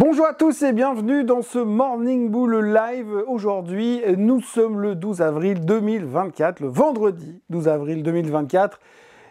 Bonjour à tous et bienvenue dans ce Morning Bull Live. Aujourd'hui, nous sommes le 12 avril 2024, le vendredi 12 avril 2024.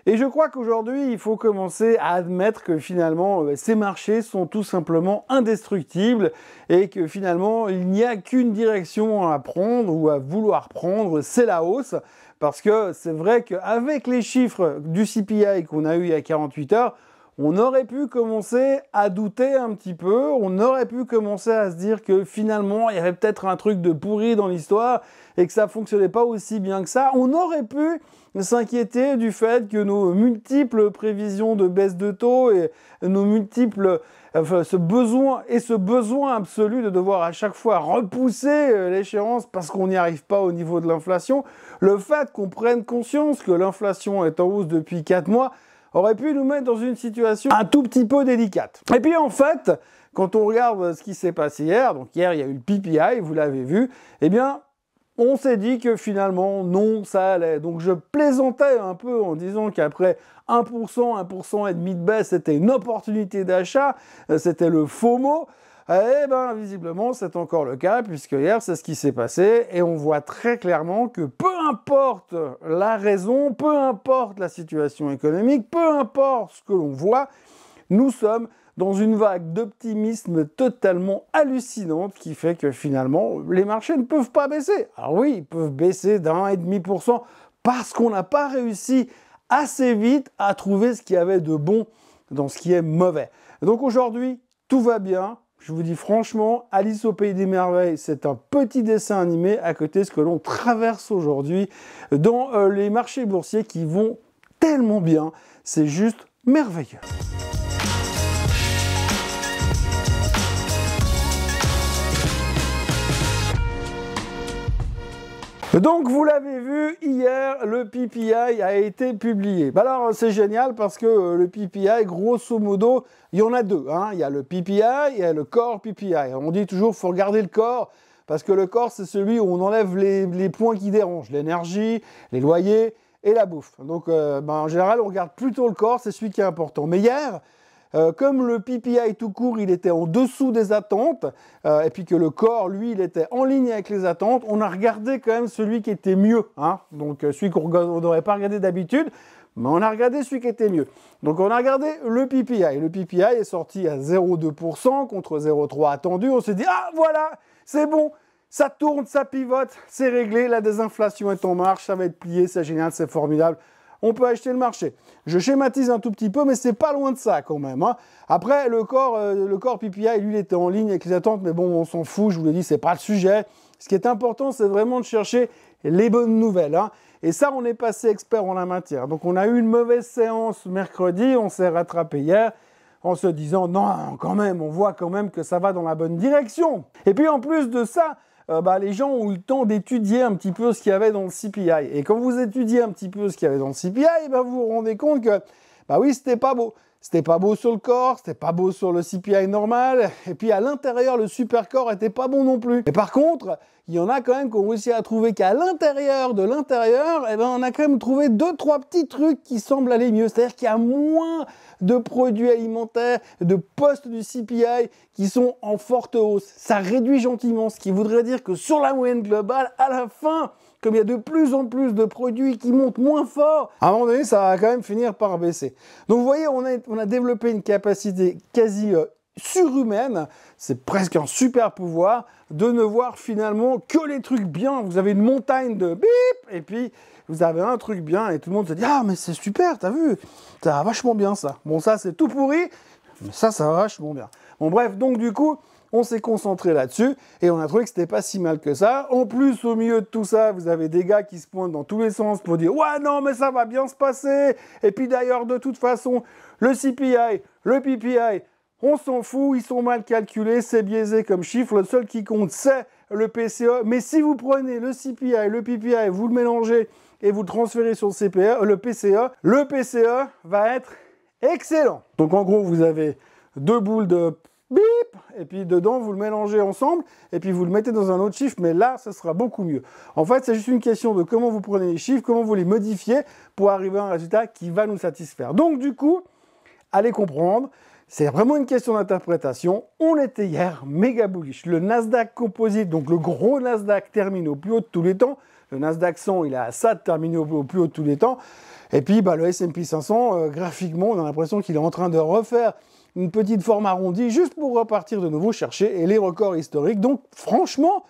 Et je crois qu'aujourd'hui, il faut commencer à admettre que finalement, ces marchés sont tout simplement indestructibles et que finalement, il n'y a qu'une direction à prendre ou à vouloir prendre, c'est la hausse. Parce que c'est vrai qu'avec les chiffres du CPI qu'on a eu il y a 48 heures, on aurait pu commencer à douter un petit peu, on aurait pu commencer à se dire que finalement, il y avait peut-être un truc de pourri dans l'histoire et que ça ne fonctionnait pas aussi bien que ça. On aurait pu s'inquiéter du fait que nos multiples prévisions de baisse de taux et nos multiples... ce besoin absolu de devoir à chaque fois repousser l'échéance parce qu'on n'y arrive pas au niveau de l'inflation, le fait qu'on prenne conscience que l'inflation est en hausse depuis 4 mois, aurait pu nous mettre dans une situation un tout petit peu délicate. Et puis en fait, quand on regarde ce qui s'est passé hier, donc hier il y a eu le PPI, vous l'avez vu, eh bien on s'est dit que finalement non, ça allait. Donc je plaisantais un peu en disant qu'après 1%, 1,5% de baisse, c'était une opportunité d'achat, c'était le FOMO. Eh bien, visiblement, c'est encore le cas, puisque hier, c'est ce qui s'est passé, et on voit très clairement que peu importe la raison, peu importe la situation économique, peu importe ce que l'on voit, nous sommes dans une vague d'optimisme totalement hallucinante qui fait que finalement, les marchés ne peuvent pas baisser. Alors oui, ils peuvent baisser d'1,5% parce qu'on n'a pas réussi assez vite à trouver ce qu'il y avait de bon dans ce qui est mauvais. Donc aujourd'hui, tout va bien. Je vous dis franchement, Alice au Pays des Merveilles, c'est un petit dessin animé à côté de ce que l'on traverse aujourd'hui dans les marchés boursiers qui vont tellement bien. C'est juste merveilleux. Donc vous l'avez vu, hier, le PPI a été publié. Alors c'est génial parce que le PPI, grosso modo, il y en a deux. Il y a le PPI et le Core PPI. On dit toujours qu'il faut regarder le Core parce que le Core, c'est celui où on enlève les points qui dérangent, l'énergie, les loyers et la bouffe. Donc en général, on regarde plutôt le Core, c'est celui qui est important. Mais hier... comme le PPI tout court, il était en dessous des attentes, et puis que le Core, lui, il était en ligne avec les attentes, on a regardé quand même celui qui était mieux. Donc celui qu'on n'aurait pas regardé d'habitude, mais on a regardé celui qui était mieux. Donc on a regardé le PPI. Le PPI est sorti à 0,2% contre 0,3% attendu. On s'est dit, ah voilà, c'est bon, ça tourne, ça pivote, c'est réglé, la désinflation est en marche, ça va être plié, c'est génial, c'est formidable. On peut acheter le marché. Je schématise un tout petit peu, mais c'est pas loin de ça quand même. Après, le Core PPI, lui, il était en ligne avec les attentes, mais bon, on s'en fout, je vous l'ai dit, c'est pas le sujet. Ce qui est important, c'est vraiment de chercher les bonnes nouvelles. Et ça, on est passé expert en la matière. Donc, on a eu une mauvaise séance mercredi, on s'est rattrapé hier en se disant, non, quand même, on voit quand même que ça va dans la bonne direction. Et puis, en plus de ça, les gens ont eu le temps d'étudier un petit peu ce qu'il y avait dans le CPI. Et quand vous étudiez un petit peu ce qu'il y avait dans le CPI, vous vous rendez compte que, oui, c'était pas beau. C'était pas beau sur le Core, c'était pas beau sur le CPI normal, et puis à l'intérieur, le Super Core était pas bon non plus. Mais par contre, il y en a quand même qui ont réussi à trouver qu'à l'intérieur de l'intérieur, on a quand même trouvé 2-3 petits trucs qui semblent aller mieux. C'est-à-dire qu'il y a moins de produits alimentaires, de postes du CPI qui sont en forte hausse. Ça réduit gentiment, ce qui voudrait dire que sur la moyenne globale, à la fin, comme il y a de plus en plus de produits qui montent moins fort, à un moment donné, ça va quand même finir par baisser. Donc vous voyez, on a développé une capacité quasi surhumaine, c'est presque un super pouvoir, de ne voir finalement que les trucs bien. Vous avez une montagne de bip, et puis vous avez un truc bien, et tout le monde se dit « Ah, mais c'est super, t'as vu, ça va vachement bien ça. » Bon, ça, c'est tout pourri, mais ça va vachement bien. Bon, bref, donc du coup... on s'est concentré là-dessus et on a trouvé que c'était pas si mal que ça. En plus, au milieu de tout ça, vous avez des gars qui se pointent dans tous les sens pour dire « Ouais, non, mais ça va bien se passer !» Et puis d'ailleurs, de toute façon, le CPI, le PPI, on s'en fout, ils sont mal calculés, c'est biaisé comme chiffre. Le seul qui compte, c'est le PCE. Mais si vous prenez le CPI, le PPI, vous le mélangez et vous le transférez sur le PCE va être excellent. Donc en gros, vous avez deux boules de bip, et puis dedans, vous le mélangez ensemble, et puis vous le mettez dans un autre chiffre, mais là, ça sera beaucoup mieux. En fait, c'est juste une question de comment vous prenez les chiffres, comment vous les modifiez pour arriver à un résultat qui va nous satisfaire. Donc, du coup, allez comprendre, C'est vraiment une question d'interprétation. On était hier méga bullish. Le Nasdaq Composite, donc le gros Nasdaq, termine au plus haut de tous les temps. Le Nasdaq 100, il est à ça de terminer au plus haut de tous les temps. Et puis le S&P 500, graphiquement, on a l'impression qu'il est en train de refaire une petite forme arrondie juste pour repartir de nouveau chercher les records historiques. Donc franchement,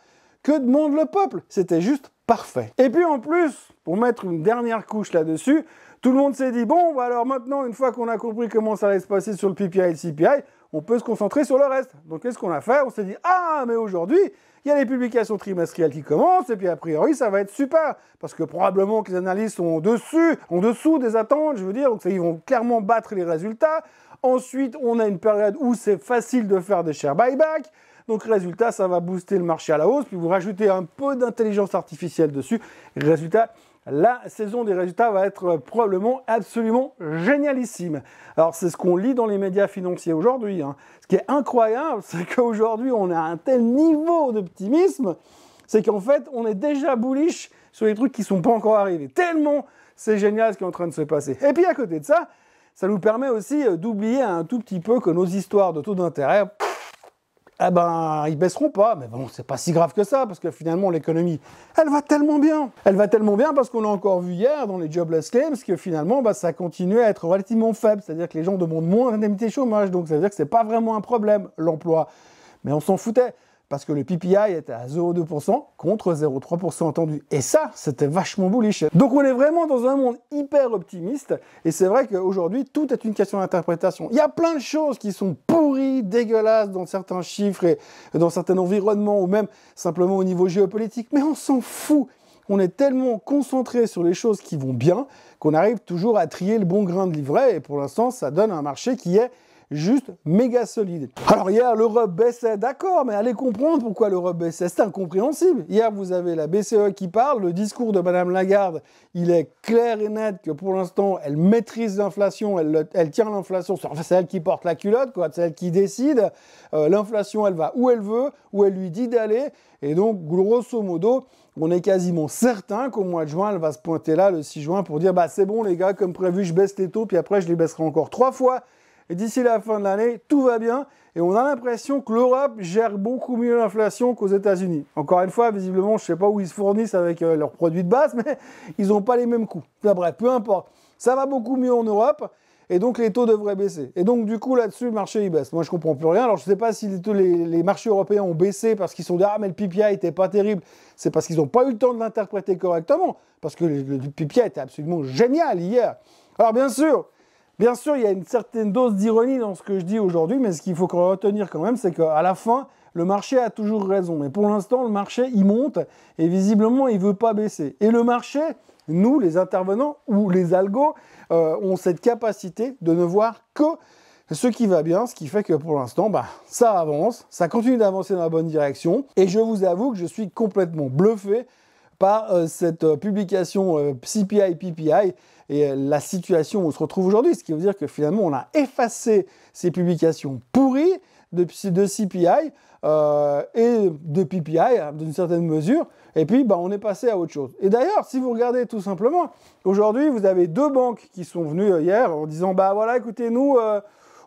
que demande le peuple? C'était juste parfait. Et puis en plus, pour mettre une dernière couche là-dessus, tout le monde s'est dit, bon, bah alors maintenant, une fois qu'on a compris comment ça allait se passer sur le PPI et le CPI, on peut se concentrer sur le reste. Donc qu'est-ce qu'on a fait? On s'est dit, ah, mais aujourd'hui, il y a les publications trimestrielles qui commencent, et puis a priori, ça va être super, parce que probablement que les analystes sont en dessous des attentes, je veux dire, donc ils vont clairement battre les résultats. Ensuite, on a une période où c'est facile de faire des share buyback. Donc, résultat, ça va booster le marché à la hausse. Puis, vous rajoutez un peu d'intelligence artificielle dessus. Résultat, la saison des résultats va être probablement absolument génialissime. Alors, c'est ce qu'on lit dans les médias financiers aujourd'hui. Ce qui est incroyable, c'est qu'aujourd'hui, on a un tel niveau d'optimisme, c'est qu'en fait, on est déjà bullish sur les trucs qui ne sont pas encore arrivés. Tellement c'est génial ce qui est en train de se passer. Et puis, à côté de ça, ça nous permet aussi d'oublier un tout petit peu que nos histoires de taux d'intérêt, eh ben, ils baisseront pas. Mais bon, c'est pas si grave que ça, parce que finalement, l'économie, elle va tellement bien. Elle va tellement bien parce qu'on l'a encore vu hier dans les jobless claims, que finalement, ça continue à être relativement faible. C'est-à-dire que les gens demandent moins d'indemnité chômage. Donc, ça veut dire que c'est pas vraiment un problème, l'emploi. Mais on s'en foutait. Parce que le PPI était à 0,2% contre 0,3% attendu. Et ça, c'était vachement bullish. Donc on est vraiment dans un monde hyper optimiste. Et c'est vrai qu'aujourd'hui, tout est une question d'interprétation. Il y a plein de choses qui sont pourries, dégueulasses dans certains chiffres et dans certains environnements, ou même simplement au niveau géopolitique. Mais on s'en fout. On est tellement concentré sur les choses qui vont bien qu'on arrive toujours à trier le bon grain de livret. Et pour l'instant, ça donne un marché qui est juste méga solide. Alors hier, l'Europe baissait, d'accord, mais allez comprendre pourquoi l'Europe baissait, c'est incompréhensible. Hier, vous avez la BCE qui parle, le discours de Madame Lagarde, il est clair et net que pour l'instant, elle maîtrise l'inflation, elle tient l'inflation, c'est elle qui porte la culotte, quoi, c'est elle qui décide. L'inflation, elle va où elle veut, où elle lui dit d'aller, et donc, grosso modo, on est quasiment certain qu'au mois de juin, elle va se pointer là, le 6 juin, pour dire, c'est bon les gars, comme prévu, je baisse les taux, puis après, je les baisserai encore 3 fois. Et d'ici la fin de l'année, tout va bien. Et on a l'impression que l'Europe gère beaucoup mieux l'inflation qu'aux États-Unis. Encore une fois, visiblement, je ne sais pas où ils se fournissent avec leurs produits de base, mais ils n'ont pas les mêmes coûts. Enfin, bref, peu importe. Ça va beaucoup mieux en Europe. Et donc, les taux devraient baisser. Et donc, du coup, là-dessus, le marché, il baisse. Moi, je ne comprends plus rien. Alors, je ne sais pas si les marchés européens ont baissé parce qu'ils sont dit « Ah, mais le PPI n'était pas terrible ». C'est parce qu'ils n'ont pas eu le temps de l'interpréter correctement. Parce que le PPI était absolument génial hier. Alors, bien sûr, il y a une certaine dose d'ironie dans ce que je dis aujourd'hui, mais ce qu'il faut retenir quand même, c'est qu'à la fin, le marché a toujours raison. Mais pour l'instant, le marché, il monte et visiblement, il ne veut pas baisser. Et le marché, nous, les intervenants ou les algos, ont cette capacité de ne voir que ce qui va bien, ce qui fait que pour l'instant, ça avance, ça continue d'avancer dans la bonne direction. Et je vous avoue que je suis complètement bluffé par cette publication CPI-PPI et la situation où on se retrouve aujourd'hui, ce qui veut dire que finalement on a effacé ces publications pourries de CPI et de PPI d'une certaine mesure, et puis on est passé à autre chose. Et d'ailleurs, si vous regardez tout simplement, aujourd'hui vous avez 2 banques qui sont venues hier en disant voilà, écoutez, nous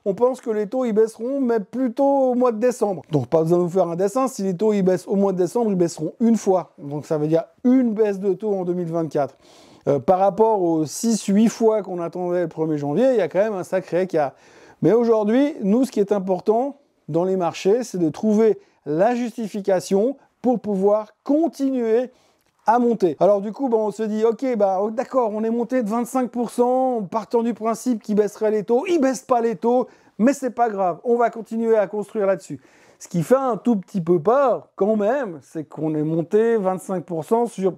on pense que les taux ils baisseront, mais plutôt au mois de décembre. Donc pas besoin de vous faire un dessin, si les taux ils baissent au mois de décembre, ils baisseront une fois. Donc ça veut dire une baisse de taux en 2024. Par rapport aux 6-8 fois qu'on attendait le 1er janvier, il y a quand même un sacré écart. Mais aujourd'hui, nous, ce qui est important dans les marchés, c'est de trouver la justification pour pouvoir continuer à monter. Alors du coup, on se dit, ok, d'accord, on est monté de 25%, partant du principe qu'ils baisseraient les taux. Ils ne baissent pas les taux, mais c'est pas grave, on va continuer à construire là-dessus. Ce qui fait un tout petit peu peur, quand même, c'est qu'on est monté 25% sur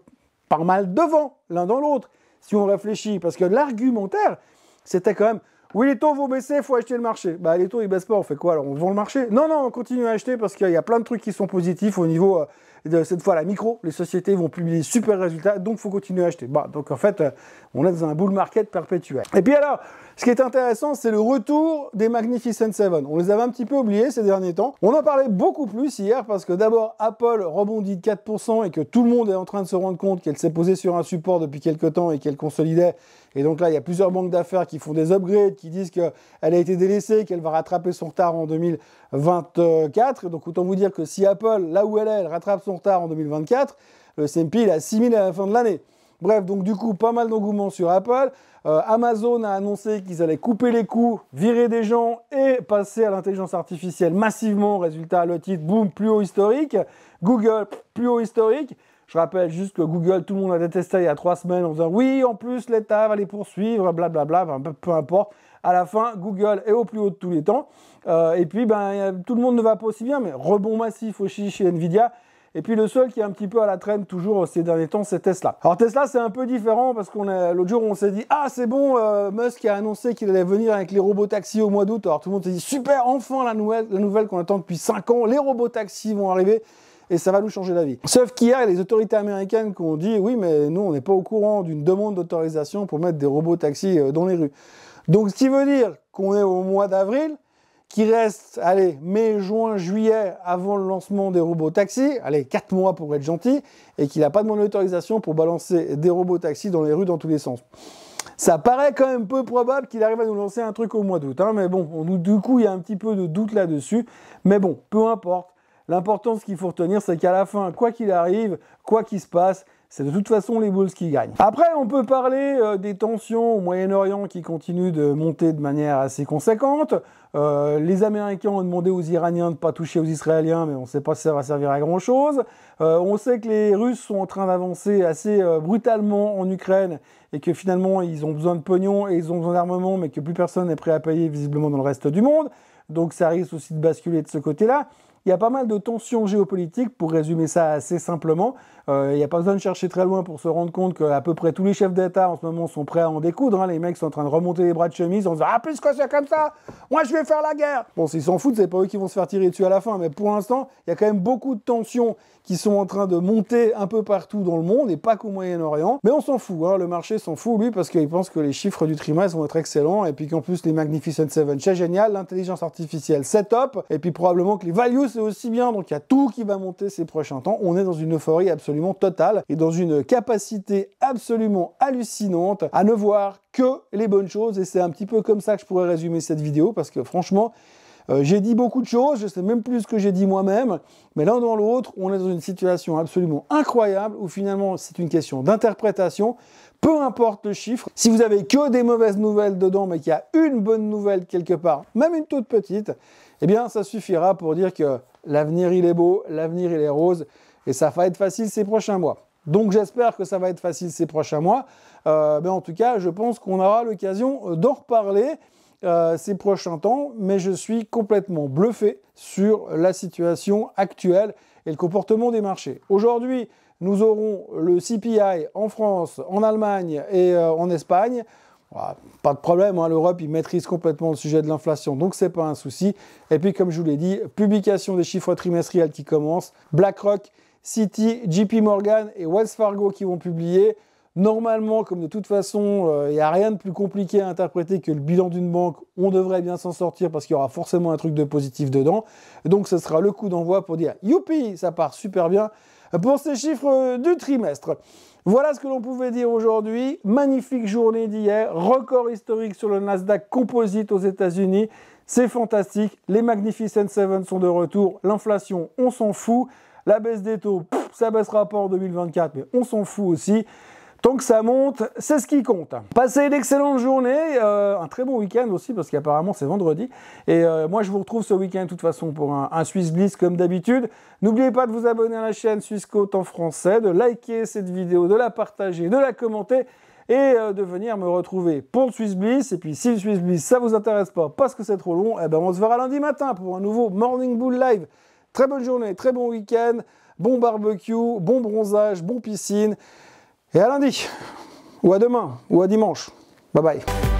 pas mal devant, l'un dans l'autre, si on réfléchit. Parce que l'argumentaire, c'était quand même, oui, les taux vont baisser, il faut acheter le marché. Les taux, ils baissent pas, on fait quoi alors? On vend le marché? Non, on continue à acheter parce qu'il y a plein de trucs qui sont positifs au niveau de cette fois la micro. Les sociétés vont publier super résultats, donc il faut continuer à acheter. Donc en fait, on est dans un bull market perpétuel. Et puis alors, ce qui est intéressant, c'est le retour des Magnificent Seven. On les avait un petit peu oubliés ces derniers temps. On en parlait beaucoup plus hier parce que d'abord, Apple rebondit de 4% et que tout le monde est en train de se rendre compte qu'elle s'est posée sur un support depuis quelques temps et qu'elle consolidait Et donc là, il y a plusieurs banques d'affaires qui font des upgrades, qui disent qu'elle a été délaissée, qu'elle va rattraper son retard en 2024. Et donc autant vous dire que si Apple, là où elle est, elle rattrape son retard en 2024, le S&P il est à 6000 à la fin de l'année. Bref, donc du coup, pas mal d'engouement sur Apple. Amazon a annoncé qu'ils allaient couper les coûts, virer des gens et passer à l'intelligence artificielle massivement. Résultat, le titre, boum, plus haut historique. Google, plus haut historique. Je rappelle juste que Google, tout le monde a détesté il y a 3 semaines en disant oui, en plus, l'État va les poursuivre, blablabla, peu importe. À la fin, Google est au plus haut de tous les temps. Et puis, tout le monde ne va pas aussi bien, mais rebond massif aussi chez Nvidia. Et puis le seul qui est un petit peu à la traîne toujours ces derniers temps, c'est Tesla. Alors Tesla, c'est un peu différent parce l'autre jour, on s'est dit « Ah, c'est bon, Musk a annoncé qu'il allait venir avec les robotaxis au mois d'août. » Alors tout le monde s'est dit « Super, enfin la nouvelle qu'on attend depuis 5 ans, les robotaxis vont arriver. » Et ça va nous changer la vie. Sauf qu'hier, il y a les autorités américaines qui ont dit « Oui, mais nous, on n'est pas au courant d'une demande d'autorisation pour mettre des robotaxis dans les rues. » Donc ce qui veut dire qu'on est au mois d'avril, qu'il reste, allez, mai, juin, juillet, avant le lancement des robots-taxis, allez, 4 mois pour être gentil, et qu'il n'a pas demandé l'autorisation pour balancer des robots-taxis dans les rues dans tous les sens. Ça paraît quand même peu probable qu'il arrive à nous lancer un truc au mois d'août, hein, mais bon, du coup, il y a un petit peu de doute là-dessus, mais bon, peu importe. L'important, ce qu'il faut retenir, c'est qu'à la fin, quoi qu'il arrive, quoi qu'il se passe, c'est de toute façon les Bulls qui gagnent. Après, on peut parler des tensions au Moyen-Orient qui continuent de monter de manière assez conséquente. Les Américains ont demandé aux Iraniens de ne pas toucher aux Israéliens, mais on ne sait pas si ça va servir à grand-chose. On sait que les Russes sont en train d'avancer assez brutalement en Ukraine et que finalement, ils ont besoin de pognon et ils ont besoin d'armement, mais que plus personne n'est prêt à payer visiblement dans le reste du monde. Donc ça risque aussi de basculer de ce côté-là. Il y a pas mal de tensions géopolitiques, pour résumer ça assez simplement. Il n'y a pas besoin de chercher très loin pour se rendre compte qu'à peu près tous les chefs d'État en ce moment sont prêts à en découdre. Hein. Les mecs sont en train de remonter les bras de chemise en disant « Ah, puisque c'est comme ça, moi je vais faire la guerre !» Bon, s'ils s'en foutent, c'est pas eux qui vont se faire tirer dessus à la fin. Mais pour l'instant, il y a quand même beaucoup de tensions qui sont en train de monter un peu partout dans le monde, et pas qu'au Moyen-Orient. Mais on s'en fout, hein. Le marché s'en fout, lui, parce qu'il pense que les chiffres du trimestre vont être excellents, et puis qu'en plus, les Magnificent Seven, c'est génial, l'intelligence artificielle, c'est top, et puis probablement que les values, c'est aussi bien, donc il y a tout qui va monter ces prochains temps. On est dans une euphorie absolument totale, et dans une capacité absolument hallucinante à ne voir que les bonnes choses, et c'est un petit peu comme ça que je pourrais résumer cette vidéo, parce que franchement, j'ai dit beaucoup de choses, je sais même plus ce que j'ai dit moi-même, mais l'un dans l'autre, on est dans une situation absolument incroyable où finalement c'est une question d'interprétation, peu importe le chiffre. Si vous avez que des mauvaises nouvelles dedans, mais qu'il y a une bonne nouvelle quelque part, même une toute petite, eh bien ça suffira pour dire que l'avenir il est beau, l'avenir il est rose, et ça va être facile ces prochains mois. Donc j'espère que ça va être facile ces prochains mois, mais en tout cas je pense qu'on aura l'occasion d'en reparler ces prochains temps, mais je suis complètement bluffé sur la situation actuelle et le comportement des marchés. Aujourd'hui, nous aurons le CPI en France, en Allemagne et en Espagne. Pas de problème, hein, l'Europe, il maîtrise complètement le sujet de l'inflation, donc c'est pas un souci. Et puis, comme je vous l'ai dit, publication des chiffres trimestriels qui commencent. BlackRock, Citi, JP Morgan et Wells Fargo qui vont publier. Normalement, comme de toute façon, il n'y a rien de plus compliqué à interpréter que le bilan d'une banque, on devrait bien s'en sortir parce qu'il y aura forcément un truc de positif dedans. Donc ce sera le coup d'envoi pour dire « Youpi, ça part super bien » pour ces chiffres du trimestre. Voilà ce que l'on pouvait dire aujourd'hui. Magnifique journée d'hier, record historique sur le Nasdaq Composite aux États-Unis. C'est fantastique, les Magnificent Seven sont de retour, l'inflation, on s'en fout. La baisse des taux, ça baissera pas en 2024, mais on s'en fout aussi. Tant que ça monte, c'est ce qui compte. Passez une excellente journée, un très bon week-end aussi, parce qu'apparemment c'est vendredi. Et moi je vous retrouve ce week-end de toute façon pour un Swissbliss comme d'habitude. N'oubliez pas de vous abonner à la chaîne Swissquote en français, de liker cette vidéo, de la partager, de la commenter et de venir me retrouver pour le Swissbliss. Et puis si le Swissbliss ça vous intéresse pas parce que c'est trop long, eh ben on se verra lundi matin pour un nouveau Morning Bull Live. Très bonne journée, très bon week-end, bon barbecue, bon bronzage, bon piscine. Et à lundi, ou à demain, ou à dimanche. Bye bye.